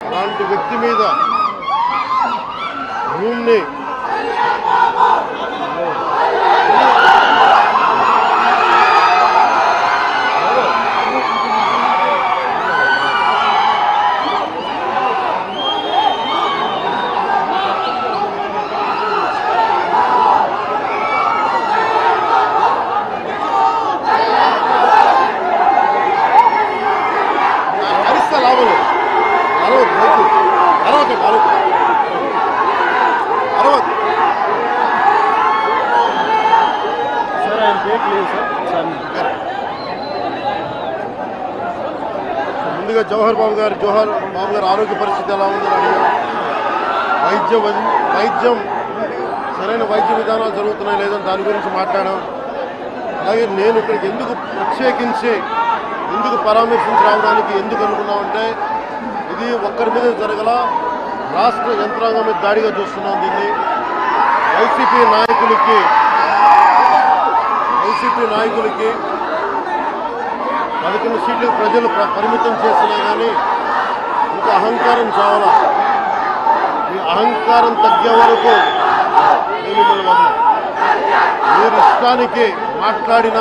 అలాంటి వ్యక్తి మీద భూమిని ముందుగా జవహర్ బాబు గారు ఆరోగ్య పరిస్థితి ఎలా ఉందని అడిగారు. వైద్యం సరైన వైద్య విధానాలు జరుగుతున్నాయి లేదని దాని గురించి మాట్లాడాం. అలాగే నేను ఇక్కడికి ఎందుకు ప్రత్యేకించి ఎందుకు పరామర్శించి రావడానికి ఎందుకు అనుకున్నామంటే ఇది ఒక్కరి మీద జరగల, రాష్ట్ర యంత్రాంగం మీద దాడిగా చూస్తున్నాం. దీన్ని వైసీపీ నాయకులకి 11 సీట్లు ప్రజలు పరిమితం చేసినా కానీ ఇంకా అహంకారం చావాలా. ఈ అహంకారం తగ్గే వరకు నేను మిమ్మల్ని వదలను. మీరు ఇష్టానికి మాట్లాడిన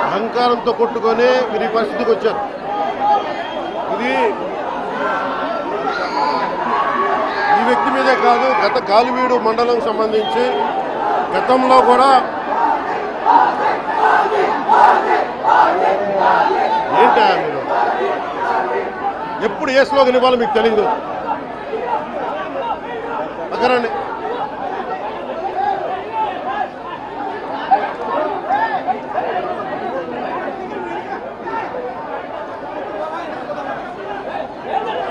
అహంకారంతో కొట్టుకొని మీరు ఈ పరిస్థితికి వచ్చారు. ఇది ఈ వ్యక్తి మీదే కాదు, గత గాలివీడు మండలం సంబంధించి గతంలో కూడా ఏంటా మీరు ఎప్పుడు ఏ స్లోగన్ ఇవ్వాలో మీకు తెలియదు. అక్కడండి